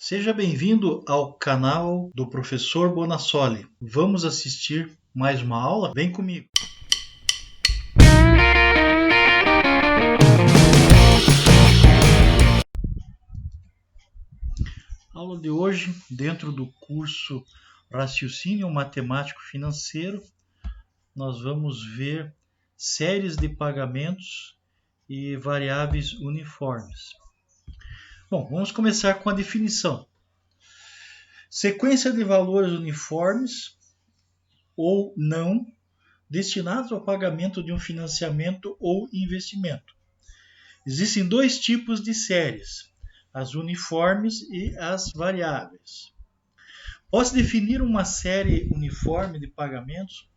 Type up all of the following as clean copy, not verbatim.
Seja bem-vindo ao canal do Professor Bonassoli. Vamos assistir mais uma aula? Vem comigo! Aula de hoje, dentro do curso Raciocínio Matemático Financeiro, nós vamos ver séries de pagamentos e variáveis uniformes. Bom, vamos começar com a definição. Sequência de valores uniformes ou não destinados ao pagamento de um financiamento ou investimento. Existem dois tipos de séries, as uniformes e as variáveis. Pode-se definir uma série uniforme de pagamentos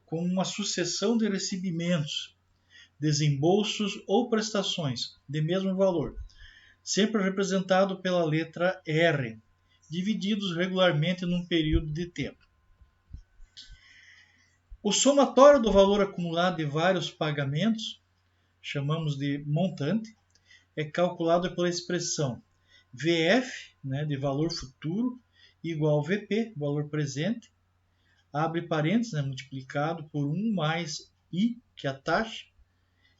como uma sucessão de recebimentos, desembolsos ou prestações de mesmo valor, sempre representado pela letra R, divididos regularmente num período de tempo. O somatório do valor acumulado de vários pagamentos, chamamos de montante, é calculado pela expressão VF, de valor futuro, igual VP, valor presente, abre parênteses, multiplicado por 1 mais I, que é a taxa,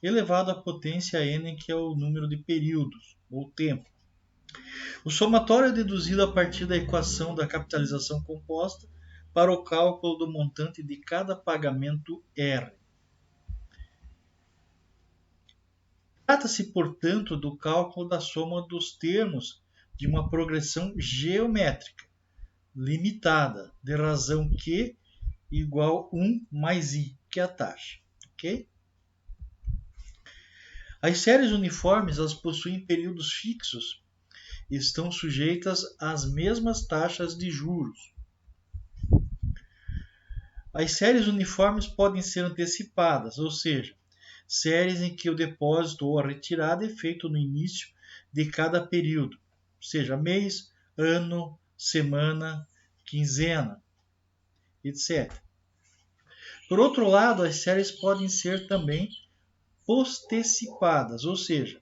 elevado à potência N, que é o número de períodos, ou tempo. O somatório é deduzido a partir da equação da capitalização composta para o cálculo do montante de cada pagamento R. Trata-se, portanto, do cálculo da soma dos termos de uma progressão geométrica limitada, de razão Q igual 1 mais I, que é a taxa. Okay? As séries uniformes elas possuem períodos fixos e estão sujeitas às mesmas taxas de juros. As séries uniformes podem ser antecipadas, ou seja, séries em que o depósito ou a retirada é feito no início de cada período, seja mês, ano, semana, quinzena, etc. Por outro lado, as séries podem ser também postecipadas, ou seja,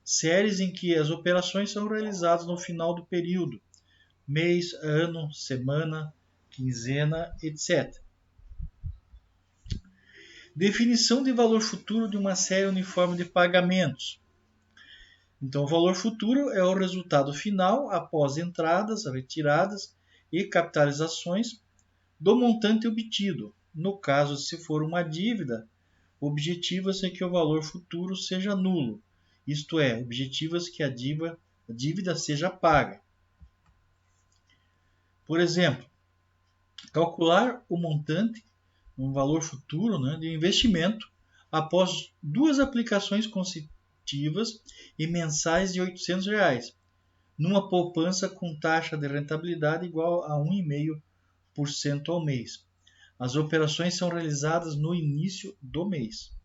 séries em que as operações são realizadas no final do período, mês, ano, semana, quinzena, etc. Definição de valor futuro de uma série uniforme de pagamentos. Então, o valor futuro é o resultado final após entradas, retiradas e capitalizações do montante obtido. No caso, se for uma dívida, objetiva-se que o valor futuro seja nulo, isto é, objetiva-se que a dívida seja paga. Por exemplo, calcular o montante, um valor futuro de investimento, após duas aplicações consecutivas e mensais de R$ 800, numa poupança com taxa de rentabilidade igual a 1,5% ao mês. As operações são realizadas no início do mês.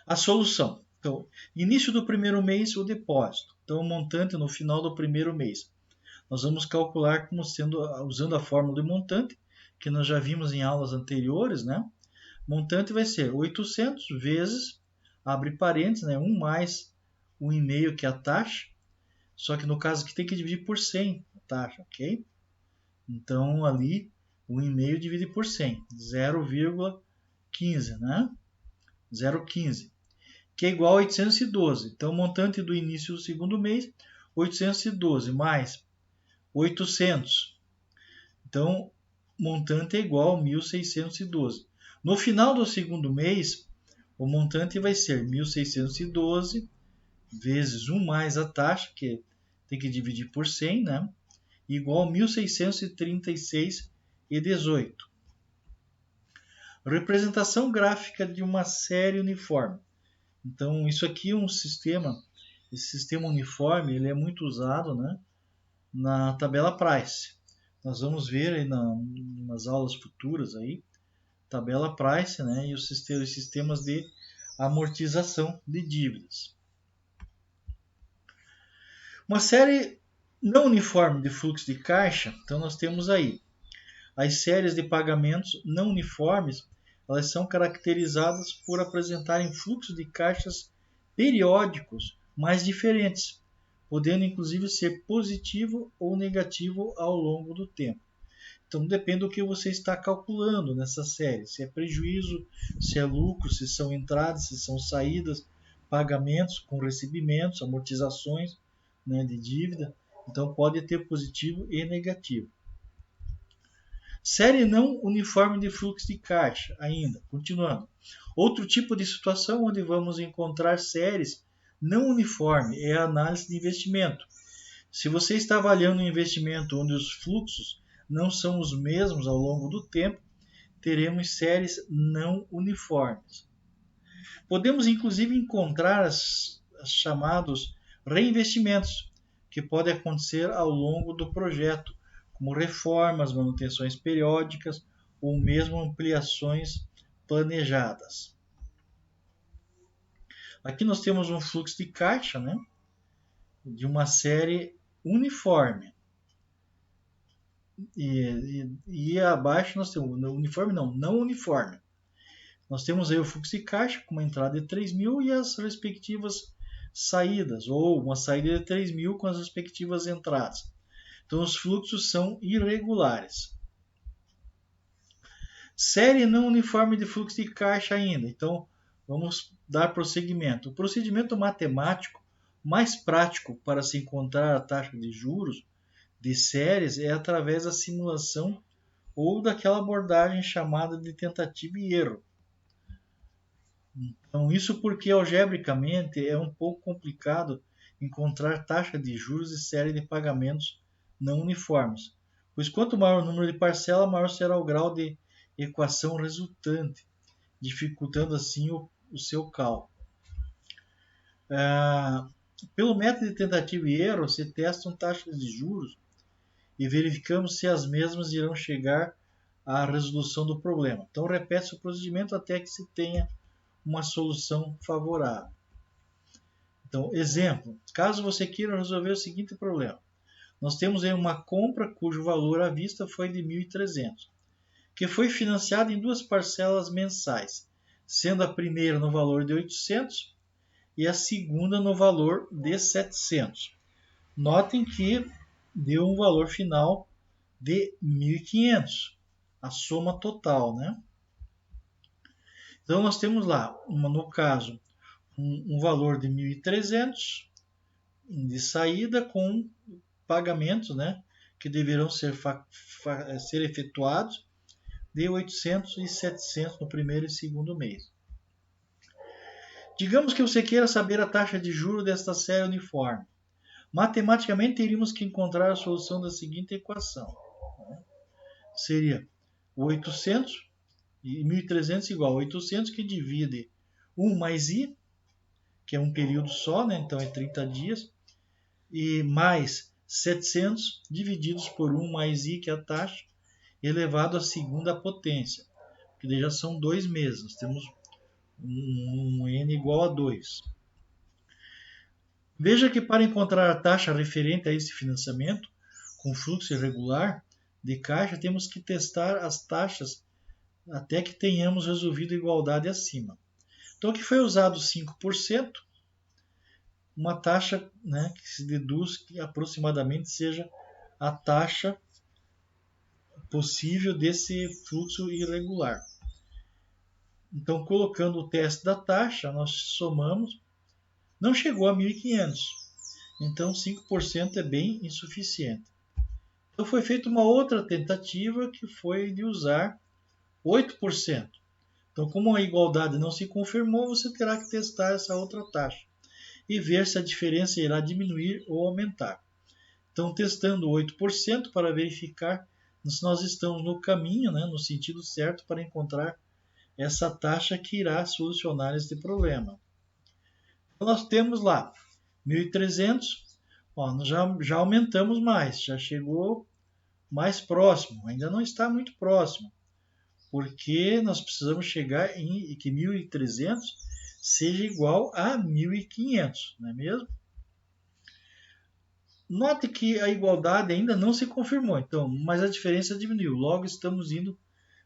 A solução. Então, início do primeiro mês, o depósito. Então, o montante no final do primeiro mês. Nós vamos calcular usando a fórmula de montante, que nós já vimos em aulas anteriores, Montante vai ser 800 vezes, abre parênteses, 1 mais 1,5, que é a taxa, só que no caso aqui tem que dividir por 100 a taxa, ok? Então, ali, 1,5 divide por 100, 0,15, 0,15, que é igual a 812. Então, o montante do início do segundo mês, 812 mais 800. Então, montante é igual a 1.612. No final do segundo mês, o montante vai ser 1.612 vezes 1 mais a taxa, que tem que dividir por 100, igual a 1.636,18. Representação gráfica de uma série uniforme. Então, isso aqui é um sistema, esse sistema uniforme, ele é muito usado, na tabela Price. Nós vamos ver aí nas aulas futuras aí, tabela Price, e os sistemas de amortização de dívidas. Uma série não uniforme de fluxo de caixa, então nós temos aí as séries de pagamentos não uniformes, elas são caracterizadas por apresentarem fluxos de caixas periódicos, mas diferentes, podendo inclusive ser positivo ou negativo ao longo do tempo. Então depende do que você está calculando nessa série, se é prejuízo, se é lucro, se são entradas, se são saídas, pagamentos com recebimentos, amortizações, né, de dívida. Então pode ter positivo e negativo. Série não uniforme de fluxo de caixa ainda, continuando. Outro tipo de situação onde vamos encontrar séries não uniformes é a análise de investimento. Se você está avaliando um investimento onde os fluxos não são os mesmos ao longo do tempo, teremos séries não uniformes. Podemos inclusive encontrar os chamados reinvestimentos, que podem acontecer ao longo do projeto, como reformas, manutenções periódicas ou mesmo ampliações planejadas. Aqui nós temos um fluxo de caixa, né, de uma série uniforme. E abaixo nós temos uniforme, não uniforme. Nós temos aí o fluxo de caixa com uma entrada de 3.000 e as respectivas saídas, ou uma saída de 3.000 com as respectivas entradas. Então os fluxos são irregulares. Série não uniforme de fluxo de caixa ainda. Então vamos dar prosseguimento. O procedimento matemático mais prático para se encontrar a taxa de juros de séries é através da simulação ou daquela abordagem chamada de tentativa e erro. Então, isso porque algebricamente é um pouco complicado encontrar taxa de juros e série de pagamentos não uniformes, pois quanto maior o número de parcelas, maior será o grau de equação resultante, dificultando assim o seu cálculo. Pelo método de tentativa e erro, se testam taxas de juros e verificamos se as mesmas irão chegar à resolução do problema. Então, repete-se o procedimento até que se tenha uma solução favorável. Então, exemplo, caso você queira resolver o seguinte problema. Nós temos aí uma compra cujo valor à vista foi de 1.300, que foi financiada em duas parcelas mensais, sendo a primeira no valor de 800 e a segunda no valor de 700. Notem que deu um valor final de 1.500, a soma total, né? Então nós temos lá, no caso, um valor de 1.300 de saída com pagamentos, né, que deverão ser efetuados de 800 e 700 no primeiro e segundo mês. Digamos que você queira saber a taxa de juros desta série uniforme. Matematicamente, teríamos que encontrar a solução da seguinte equação. Seria 800 e 1.300 igual a 800 que divide 1 mais i, que é um período só, né? Então é 30 dias, e mais 700 divididos por 1 mais i, que é a taxa, elevado à segunda potência, que daí já são 2 meses. Nós temos um n igual a 2. Veja que para encontrar a taxa referente a esse financiamento, com fluxo irregular de caixa, temos que testar as taxas até que tenhamos resolvido a igualdade acima. Então, aqui foi usado 5%, uma taxa, né, que se deduz que aproximadamente seja a taxa possível desse fluxo irregular. Então, colocando o teste da taxa, nós somamos, não chegou a 1.500. Então, 5% é bem insuficiente. Então, foi feita uma outra tentativa que foi de usar 8%. Então, como a igualdade não se confirmou, você terá que testar essa outra taxa e ver se a diferença irá diminuir ou aumentar. Então, testando 8% para verificar se nós estamos no caminho, né, no sentido certo para encontrar essa taxa que irá solucionar este problema. Então, nós temos lá 1.300, nós já aumentamos mais, já chegou mais próximo, ainda não está muito próximo, porque nós precisamos chegar em que 1.300 seja igual a 1.500, não é mesmo? Note que a igualdade ainda não se confirmou, então, mas a diferença diminuiu, logo estamos indo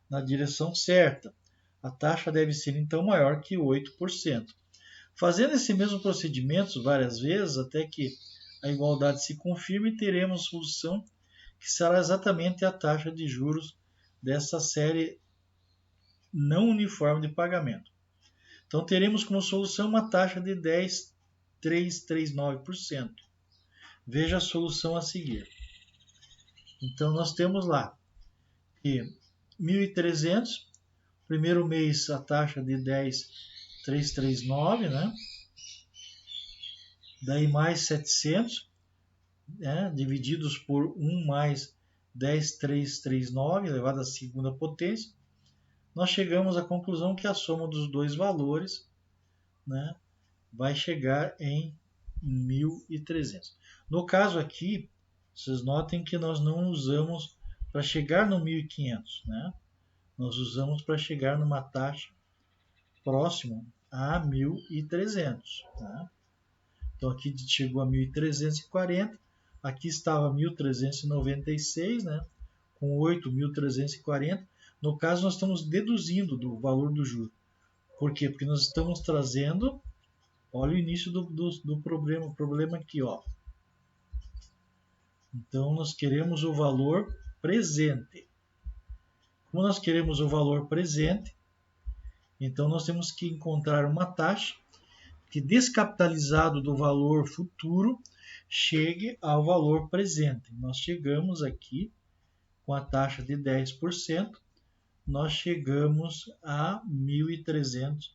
na direção certa. A taxa deve ser então maior que 8%. Fazendo esse mesmo procedimento várias vezes, até que a igualdade se confirma e teremos solução que será exatamente a taxa de juros dessa série não uniforme de pagamento. Então teremos como solução uma taxa de 10,339%. Veja a solução a seguir. Então nós temos lá que 1.300, primeiro mês a taxa de 10,339, né? Daí mais 700, né? Divididos por 1 mais 10,339, elevado à segunda potência, nós chegamos à conclusão que a soma dos dois valores, né, vai chegar em 1.300. No caso aqui, vocês notem que nós não usamos para chegar no 1.500, né? Nós usamos para chegar numa taxa próxima a 1.300. Né? Então aqui chegou a 1.340, aqui estava 1.396, né? Com 8.340. No caso, nós estamos deduzindo do valor do juro. Por quê? Porque nós estamos trazendo, olha o início do problema aqui, ó. Então, nós queremos o valor presente. Como nós queremos o valor presente, então nós temos que encontrar uma taxa que, descapitalizado do valor futuro, chegue ao valor presente. Nós chegamos aqui com a taxa de 10%, nós chegamos a 1.300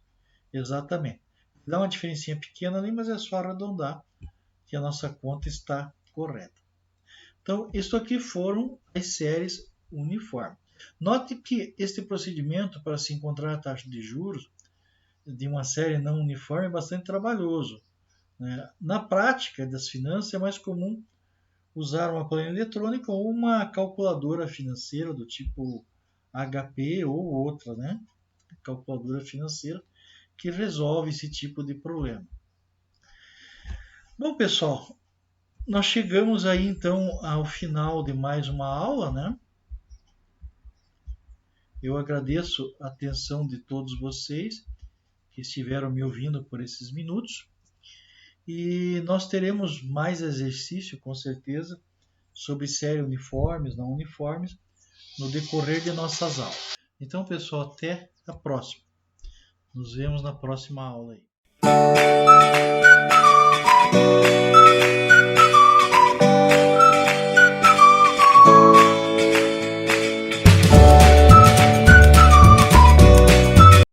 exatamente. Dá uma diferencinha pequena ali, mas é só arredondar que a nossa conta está correta. Então, isso aqui foram as séries uniformes. Note que este procedimento para se encontrar a taxa de juros de uma série não uniforme é bastante trabalhoso, né? Na prática das finanças é mais comum usar uma planilha eletrônica ou uma calculadora financeira do tipo HP ou outra, né? Calculadora financeira que resolve esse tipo de problema. Bom, pessoal, nós chegamos aí então ao final de mais uma aula, né? Eu agradeço a atenção de todos vocês que estiveram me ouvindo por esses minutos e nós teremos mais exercício, com certeza, sobre série uniformes, não uniformes, no decorrer de nossas aulas. Então, pessoal, até a próxima. Nos vemos na próxima aula aí.